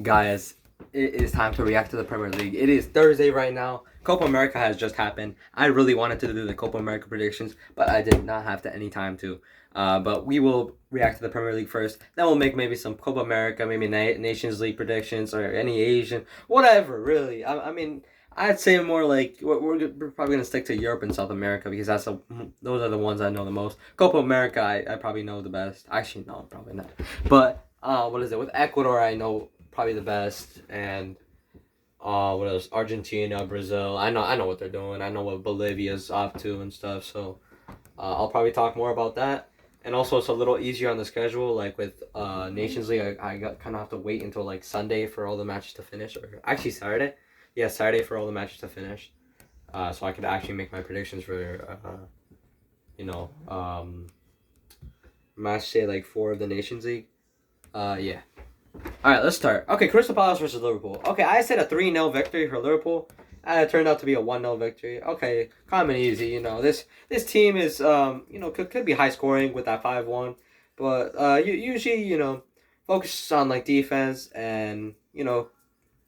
Guys, it is time to react to the Premier League. It is Thursday right now. Copa America has just happened. I really wanted to do the Copa America predictions, but I did not have any time to. But we will react to the Premier League first. Then we'll make maybe some Copa America, maybe Nations League predictions or any Asian, whatever. Really, I mean, I'd say more like we're probably gonna stick to Europe and South America because those are the ones I know the most. Copa America, I probably know the best. Actually, no, probably not. But what is it with Ecuador? I know probably the best, and what else? Argentina, Brazil. I know what they're doing. I know what Bolivia's up to and stuff. So I'll probably talk more about that. And also, it's a little easier on the schedule. Like with Nations League, I kind of have to wait until like Sunday for all the matches to finish, or actually Saturday. Yeah, Saturday for all the matches to finish. So I could actually make my predictions for you know match say like 4 of the Nations League. Yeah. All right, let's start. Okay, Crystal Palace versus Liverpool. Okay, I said a 3-0 victory for Liverpool. It turned out to be a 1-0 victory. Okay, calm and easy. This team is could be high scoring with that 5-1, but you usually focus on like defense and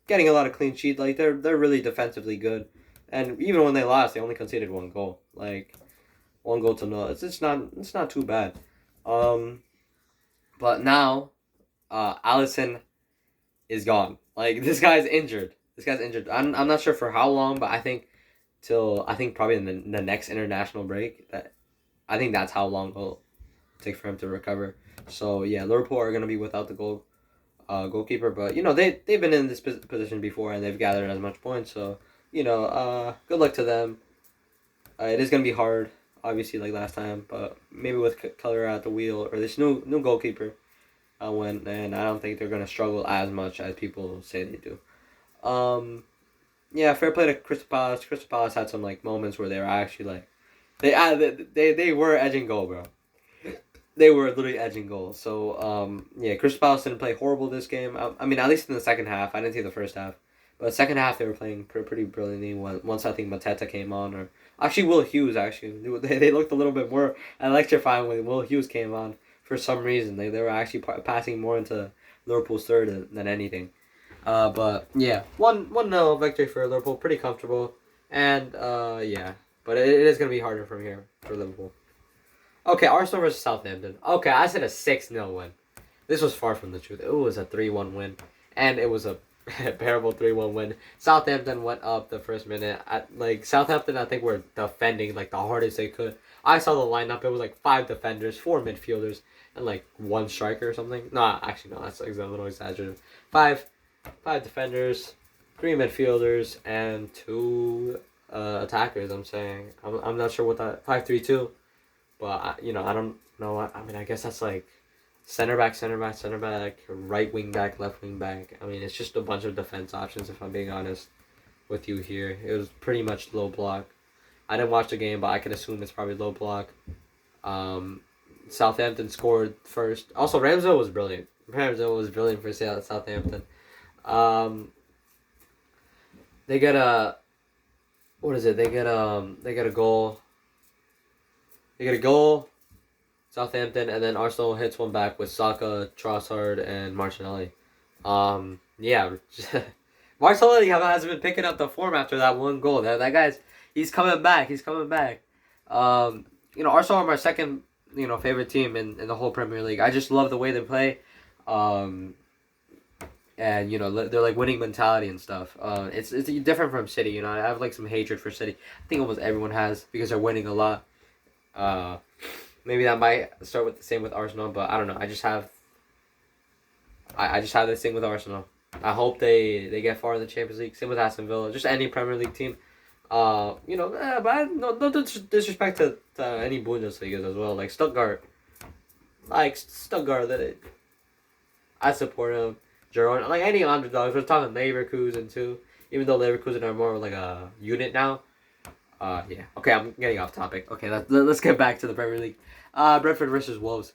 getting a lot of clean sheet. Like they're really defensively good, and even when they lost, they only conceded 1 goal. Like 1 goal to nil. It's not too bad. Um, but now Allison is gone. Like this guy's injured. This guy's injured. I'm not sure for how long, but I think probably in the next international break. I think that's how long it'll take for him to recover. So yeah, Liverpool are gonna be without the goalkeeper, but they've been in this position before and they've gathered as much points. So good luck to them. It is gonna be hard, obviously, like last time, but maybe with Keller at the wheel or this new goalkeeper, and I don't think they're gonna struggle as much as people say they do. Um, yeah, fair play to Crystal Palace. Crystal Palace had some like moments where they were actually like they were edging goal, bro. They were literally edging goal. So yeah, Crystal Palace didn't play horrible this game. I mean, at least in the second half. I didn't see the first half, but the second half they were playing pretty brilliantly. Once I think Mateta came on, or actually Will Hughes actually they looked a little bit more electrifying when Will Hughes came on. For some reason, they were actually passing more into Liverpool's third than anything. But yeah, one nil victory for Liverpool, pretty comfortable, and yeah, but it is gonna be harder from here for Liverpool. Okay, Arsenal versus Southampton. Okay, I said a 6-0 win. This was far from the truth. It was a 3-1 win, and it was a bearable 3-1 win. Southampton went up the first minute. Southampton, I think were defending like the hardest they could. I saw the lineup. It was like 5 defenders, 4 midfielders, and like 1 striker or something. No, actually no, that's a little exaggerated. Five five defenders, 3 midfielders, and 2 attackers. I'm saying I'm not sure what that 5-3-2, but I don't know. I mean, I guess that's like center back, center back, center back, right wing back, left wing back. I mean, it's just a bunch of defense options. If I'm being honest with you here, it was pretty much low block. I didn't watch the game, but I can assume it's probably low block. Um, Southampton scored first. Also, Ramsdale was brilliant. Ramsdale was brilliant for Southampton. Um, they get a what is it? They get a goal. They get a goal. Southampton, and then Arsenal hits one back with Saka, Trossard, and Martinelli. Yeah, Martinelli has been picking up the form after that 1 goal. That guy's he's coming back. He's coming back. Arsenal are my second favorite team in the whole Premier League. I just love the way they play. Um, and they're like winning mentality and stuff. It's different from City. I have like some hatred for City. I think almost everyone has because they're winning a lot. Uh, Maybe that might start with the same with Arsenal, but I don't know. I just have this thing with Arsenal. I hope they get far in the Champions League. Same with Aston Villa. Just any Premier League team. But no disrespect to any Bundesliga as well. Like Stuttgart, that I support them. Girona, like any underdogs. We're talking Leverkusen too. Even though Leverkusen are more like a unit now. Yeah. Okay, I'm getting off topic. Okay, let's get back to the Premier League. Brentford versus Wolves.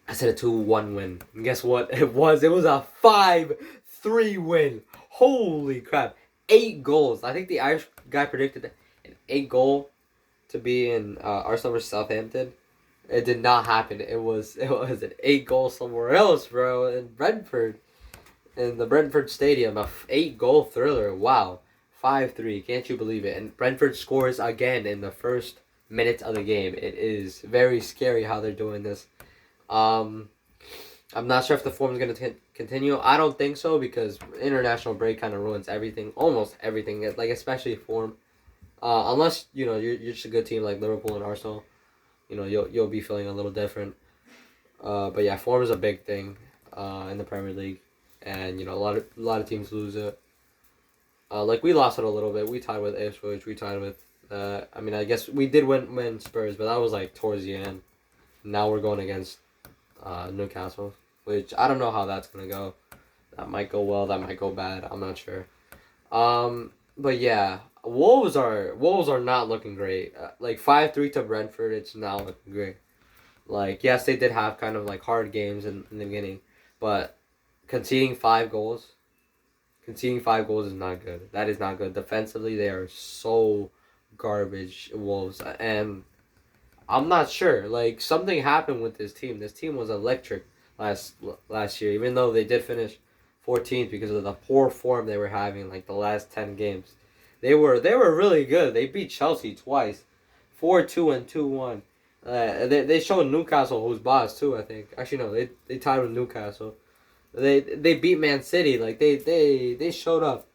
I said a 2-1 win. And guess what? It was a 5-3 win. Holy crap. 8 goals. I think the Irish guy predicted an 8 goal to be in Arsenal versus Southampton. It did not happen. It was an 8 goal somewhere else, bro, in Brentford, in the Brentford Stadium, a 8 goal thriller. Wow, 5-3. Can't you believe it? And Brentford scores again in the first minute of the game. It is very scary how they're doing this. Um, I'm not sure if the form is going to continue. I don't think so because international break kind of ruins everything, almost everything. Like especially form. Unless you're just a good team like Liverpool and Arsenal, you'll be feeling a little different. But yeah, form is a big thing in the Premier League, and a lot of teams lose it. Like we lost it a little bit. We tied with Ipswich. We tied with. I mean, I guess we did win Spurs, but that was like towards the end. Now we're going against Newcastle, which I don't know how that's gonna go. That might go well. That might go bad. I'm not sure. But yeah, Wolves are not looking great. Like 5-3 to Brentford, it's not looking great. Like yes, they did have kind of like hard games in the beginning, but conceding 5 goals, conceding 5 goals is not good. That is not good. Defensively, they are so garbage, Wolves, and I'm not sure. Like something happened with this team. This team was electric last last year, even though they did finish 14th because of the poor form they were having like the last 10 games. They were really good. They beat Chelsea twice, 4-2 and 2-1. They showed Newcastle who's boss too. I think actually no, they tied with Newcastle. They beat Man City like they showed up.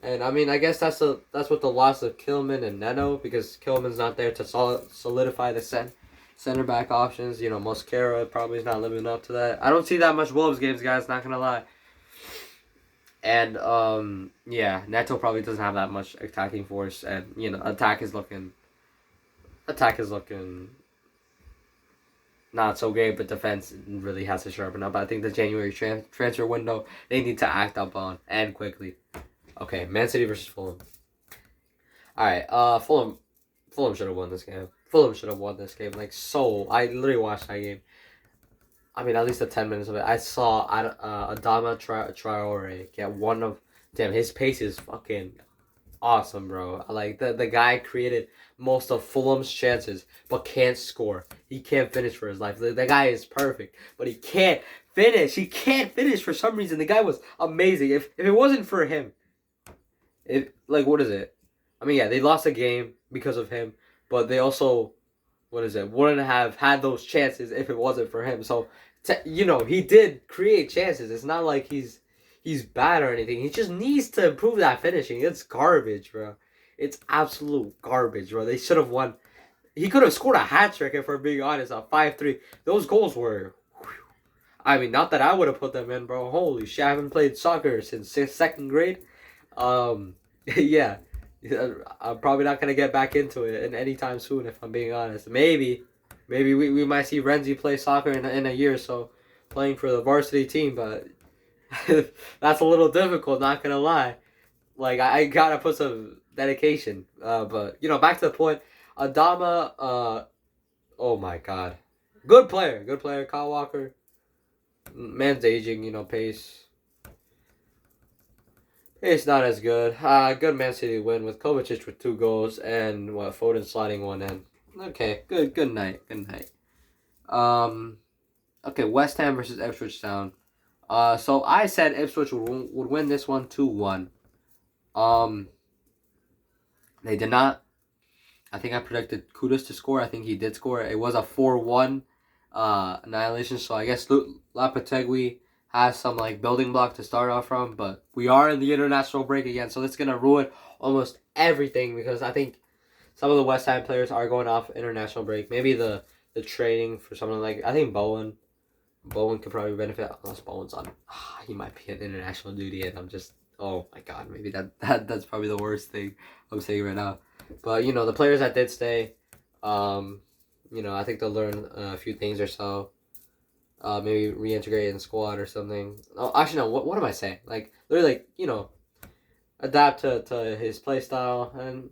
And I mean, I guess that's what the loss of Kilman and Neto, because Kilman's not there to solidify the center back options. Mosquera probably is not living up to that. I don't see that much Wolves games, guys. Not gonna lie. And yeah, Neto probably doesn't have that much attacking force, and attack is looking not so great, but defense really has to sharpen up. I think the January transfer window they need to act up on and quickly. Okay, Man City versus Fulham. All right, Fulham should have won this game. Fulham should have won this game. Like so, I literally watched that game. I mean, at least the 10 minutes of it. I saw Adama Traore get one of. Damn, his pace is fucking awesome, bro. Like the guy created most of Fulham's chances, but can't score. He can't finish for his life. The guy is perfect, but he can't finish. He can't finish for some reason. The guy was amazing. If it wasn't for him, what is it? I mean, yeah, they lost a game because of him, but they also, what is it? Wouldn't have had those chances if it wasn't for him. So, he did create chances. It's not like he's bad or anything. He just needs to improve that finishing. It's garbage, bro. It's absolute garbage, bro. They should have won. He could have scored a hat trick if we're being honest. A 5-3. Those goals were. I mean, not that I would have put them in, bro. Holy shit! I haven't played soccer since second grade. Yeah, I'm probably not gonna get back into it anytime soon if I'm being honest. Maybe we might see Renzi play soccer in a year or so, playing for the varsity team, but that's a little difficult. Not gonna lie. Like I gotta put some dedication. But back to the point. Adama. Oh my God, good player. Good player. Kyle Walker. Man's aging. Pace. It's not as good. Good Man City win with Kovacic with 2 goals and Foden sliding one in. Okay, good night. Good night. Okay, West Ham versus Ipswich Town. So I said Ipswich would win this one 2-1. They did not. I think I predicted Kudus to score. I think he did score. It was a 4-1 annihilation. So I guess Lopetegui has some building block to start off from, but we are in the international break again, so that's gonna ruin almost everything because I think some of the West Ham players are going off international break. Maybe the training for someone I think Bowen could probably benefit unless Bowen's on. He might be on international duty, and I'm just oh my God, maybe that's probably the worst thing I'm saying right now. But the players that did stay, I think they'll learn a few things or so. Maybe reintegrate in the squad or something. Oh, actually, no. What am I saying? Literally, adapt to his play style and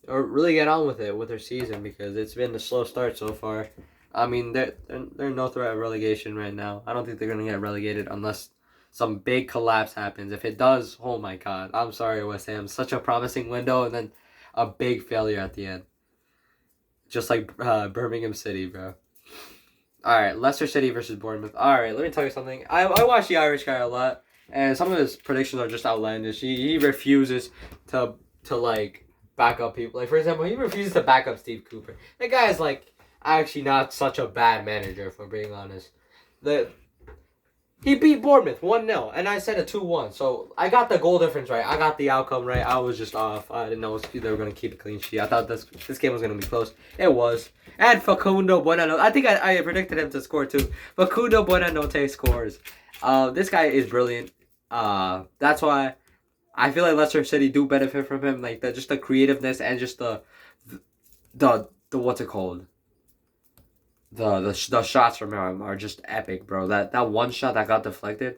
or really get on with it with their season because it's been a slow start so far. I mean, they're no threat of relegation right now. I don't think they're gonna get relegated unless some big collapse happens. If it does, oh my God, I'm sorry, West Ham. Such a promising window and then a big failure at the end. just like Birmingham City, bro. All right, Leicester City versus Bournemouth. All right, let me tell you something. I watch the Irish guy a lot, and some of his predictions are just outlandish. He refuses to like back up people. Like for example, he refuses to back up Steve Cooper. That guy is like actually not such a bad manager, if we're being honest. The He beat Bournemouth 1-0, and I said a 2-1. So I got the goal difference right. I got the outcome right. I was just off. I didn't know they were going to keep a clean sheet. I thought this game was going to be close. It was. And Facundo Buenanote. I think I predicted him to score too. Facundo Buenanote scores. This guy is brilliant. That's why I feel like Leicester City do benefit from him. Like just the creativeness and just the what's it called? The shots from him are just epic, bro. That one shot that got deflected,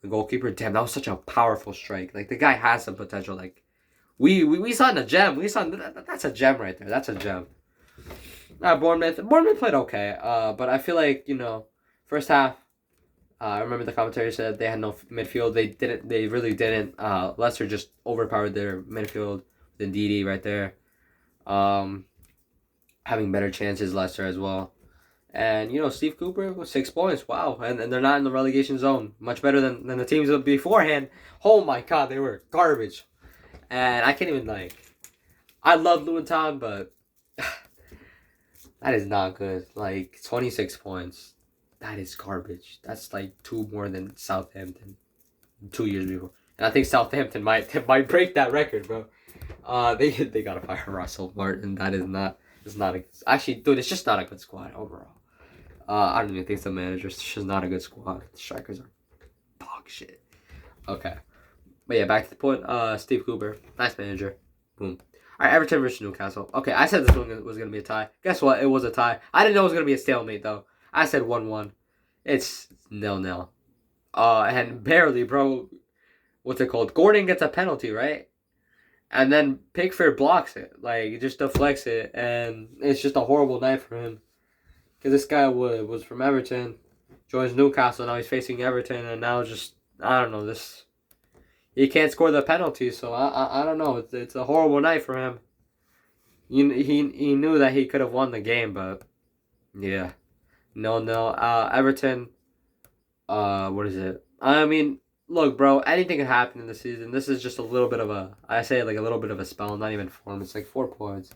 the goalkeeper, damn, that was such a powerful strike. Like the guy has some potential. Like we saw in a gem. We saw that's a gem right there. That's a gem. Bournemouth played okay. But I feel like first half. I remember the commentary said they had no midfield. They really didn't. Leicester just overpowered their midfield. The Ndidi right there. Having better chances, Leicester as well. And, Steve Cooper with 6 points. Wow. And they're not in the relegation zone. Much better than the teams beforehand. Oh, my God. They were garbage. And I can't even, I love Luton, but that is not good. 26 points. That is garbage. That's, 2 more than Southampton 2 years before. And I think Southampton might break that record, bro. They got to fire Russell Martin. That is not... It's not actually, dude, it's just not a good squad overall. I don't even think it's the manager. It's just not a good squad. The strikers are dog shit. Okay. But yeah, back to the point. Steve Cooper. Nice manager. Boom. Alright, Everton versus Newcastle. Okay, I said this one was going to be a tie. Guess what? It was a tie. I didn't know it was going to be a stalemate, though. I said 1-1. It's 0-0. And barely, bro. What's it called? Gordon gets a penalty, right? And then Pickford blocks it. Just deflects it. And it's just a horrible night for him. Because this guy was from Everton. Joins Newcastle. Now he's facing Everton. And now I don't know. He can't score the penalty. So I don't know. It's a horrible night for him. He knew that he could have won the game. But yeah. No. Everton. What is it? I mean... Look, bro, anything can happen in the season. This is just a little bit of a little bit of a spell, not even form. It's 4 points.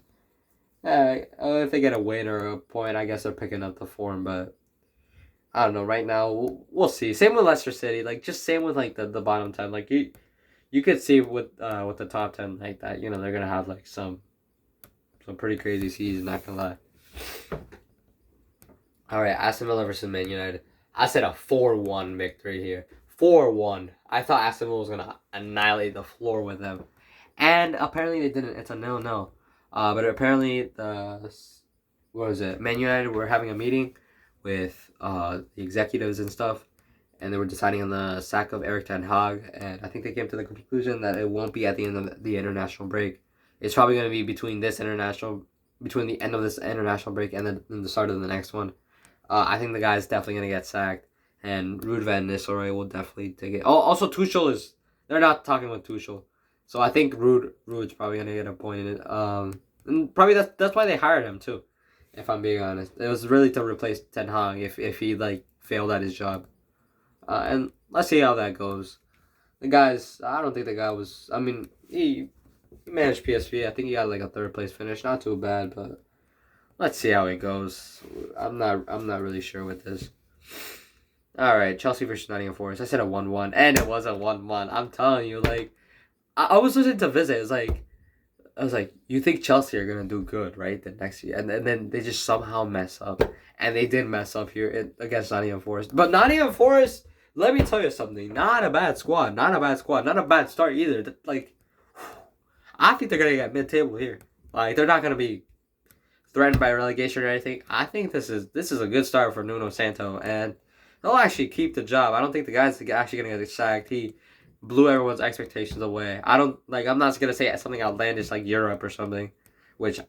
Yeah, if they get a win or a point, I guess they're picking up the form, but I don't know. Right now, we'll see. Same with Leicester City. Just same with, the bottom 10. You could see with the top 10 that, they're going to have, some pretty crazy season, not going to lie. All right, Aston Villa versus Man United. I said a 4-1 victory here. 4-1. I thought Aston Villa was going to annihilate the floor with them. And apparently they didn't. It's a 0-0. But apparently Man United were having a meeting with the executives and stuff. And they were deciding on the sack of Erik ten Hag. And I think they came to the conclusion that it won't be at the end of the international break. It's probably going to be between the end of this international break and the start of the next one. I think the guy's definitely going to get sacked. And Ruud van Nistelrooy will definitely take it. Oh, also Tuchel they're not talking with Tuchel. So I think Ruud's probably going to get appointed. And probably that's why they hired him too, if I'm being honest. It was really to replace Ten Hag if he failed at his job. And let's see how that goes. I don't think the guy was, he managed PSV. I think he got a 3rd place finish. Not too bad, but let's see how it goes. I'm not really sure with this. All right, Chelsea versus Nottingham Forest. I said a 1-1, and it was a 1-1. I'm telling you, I was listening to Visit. I was like, you think Chelsea are gonna do good, right? The next year, and then they just somehow mess up, and they did mess up here against Nottingham Forest. But Nottingham Forest, let me tell you something. Not a bad squad. Not a bad start either. I think they're gonna get mid-table here. They're not gonna be threatened by relegation or anything. I think this is a good start for Nuno Santo, and he'll actually keep the job. I don't think the guy's actually going to get sacked. He blew everyone's expectations away. I'm not going to say something outlandish like Europe or something, which, I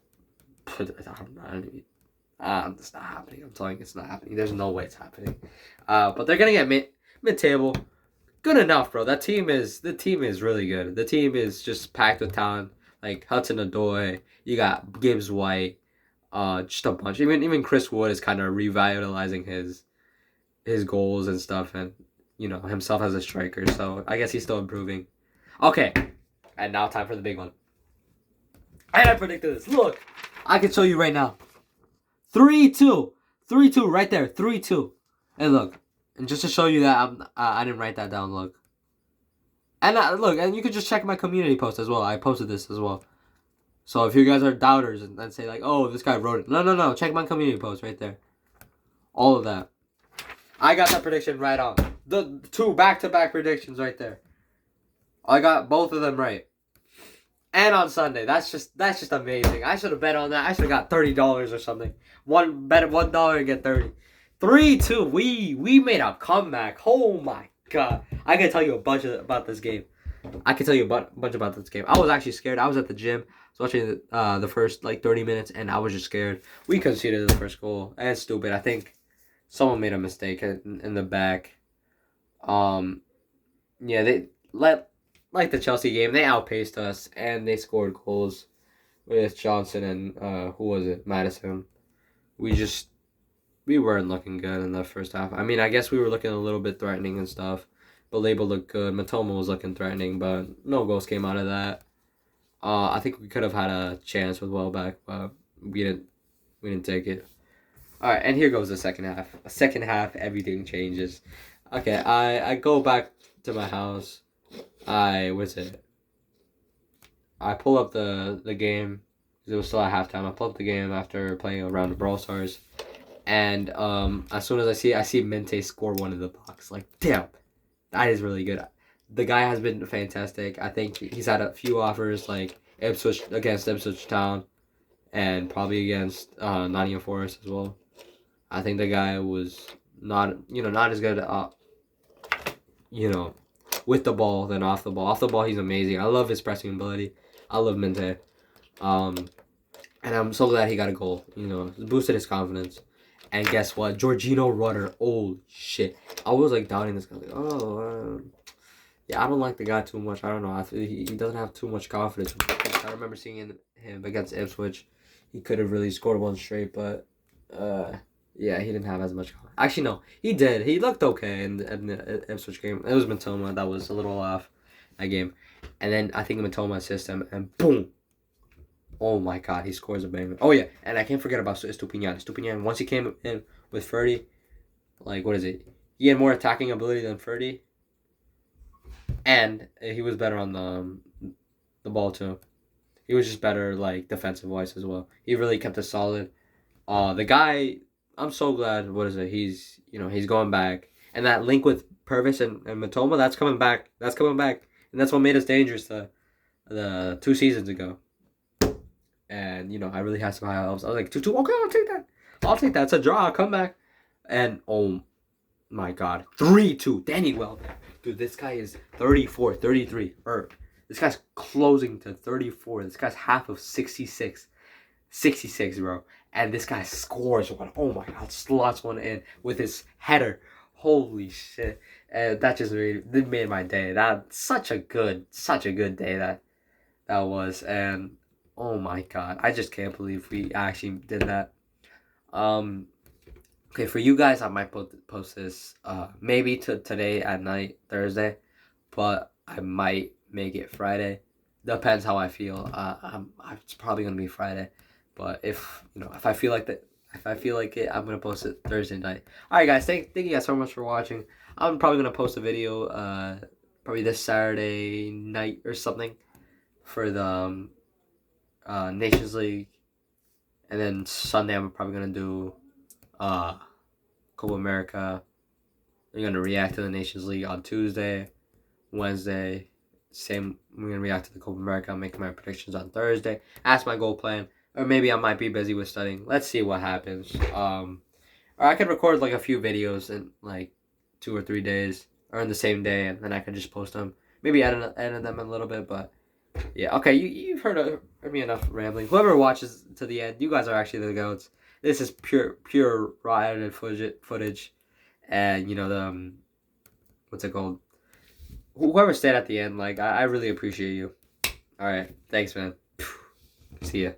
don't know. It's not happening. I'm telling you, it's not happening. There's no way it's happening. But they're going to get mid-table. Good enough, bro. The team is really good. The team is just packed with talent. Hudson-Odoi. You got Gibbs White. Just a bunch. Even Chris Wood is kind of revitalizing his goals and stuff, and himself as a striker. So I guess he's still improving. Okay, and now time for the big one. And I predicted this. Look, I can show you right now. 3-2, 3-2, right there. 3-2. And look, and just to show you that I didn't write that down. Look, and look, and you can just check my community post as well. I posted this as well. So if you guys are doubters and say like, oh, this guy wrote it. No. Check my community post right there. All of that. I got that prediction right on. The 2 back-to-back predictions right there. I got both of them right. And on Sunday. That's just amazing. I should have bet on that. I should have got $30 or something. Bet $1 and get 30. 3-2. We made a comeback. Oh my god. I can tell you a bunch about this game. I was actually scared. I was at the gym. I was watching the first 30 minutes, and I was just scared. We conceded the first goal. And it's stupid. I think someone made a mistake in the back. Yeah, they like the Chelsea game, they outpaced us and they scored goals with Johnson and who was it? Madison. We weren't looking good in the first half. I mean, I guess we were looking a little bit threatening and stuff. But Label looked good. Matoma was looking threatening, but no goals came out of that. I think we could have had a chance with Welbeck, but we didn't take it. All right, and here goes the second half. Second half, everything changes. Okay, I go back to my house. I pull up the game. It was still at halftime. I pull up the game after playing a round of Brawl Stars, and as soon as I see Mente score one in the box. Like, damn, that is really good. The guy has been fantastic. I think he's had a few offers like Ipswich Town, and probably against Nottingham Forest as well. I think the guy was not as good with the ball than off the ball. Off the ball, he's amazing. I love his pressing ability. I love Mente. And I'm so glad he got a goal. It boosted his confidence. And guess what? Jorginho Rudder. Oh, shit. I was, doubting this guy. Yeah, I don't like the guy too much. I don't know. I feel he doesn't have too much confidence. I remember seeing him against Ipswich. He could have really scored one straight, but yeah, he didn't have as much confidence. Actually, no, he did. He looked okay in the Ipswich game. It was Matoma that was a little off that game. And then I think Matoma assists him, and boom. Oh my god, he scores a banger. Oh yeah, and I can't forget about Estupiñán. Estupiñán, once he came in with Ferdy, what is it? He had more attacking ability than Ferdy. And he was better on the ball too. He was just better defensive wise as well. He really kept it solid. The guy, I'm so glad. He's going back, and that link with Purvis and Matoma, that's coming back. And that's what made us dangerous the 2 seasons ago. And I really had some high hopes. I was like 2-2. Okay, I'll take that. It's a draw. I'll come back. And oh my god, 3-2. Danny Welbeck. Dude, this guy is 34, 33. This guy's closing to 34. This guy's half of 66. 66, bro. And this guy scores one. Oh my god, slots one in with his header. Holy shit. That just made my day. That's such a good day that was. And oh my god, I just can't believe we actually did that. Okay, for you guys, I might post this maybe today at night, Thursday, but I might make it Friday. Depends how I feel. It's probably gonna be Friday, but if I feel like it, I'm gonna post it Thursday night. All right, guys, thank you guys so much for watching. I'm probably gonna post a video probably this Saturday night or something for the Nations League, and then Sunday I'm probably gonna do Copa America. We're gonna react to the Nations League on Tuesday. Wednesday, we're gonna react to the Copa America. I'm making my predictions on Thursday. That's my goal plan. Or maybe I might be busy with studying. Let's see what happens. Or I could record a few videos in 2 or 3 days, or in the same day, and then I could just post them. Maybe edit them a little bit, but yeah. Okay, you've heard me enough rambling. Whoever watches to the end, you guys are actually the goats. This is pure raw edited footage, and the what's it called? Whoever stayed at the end, I really appreciate you. All right, thanks, man. See ya.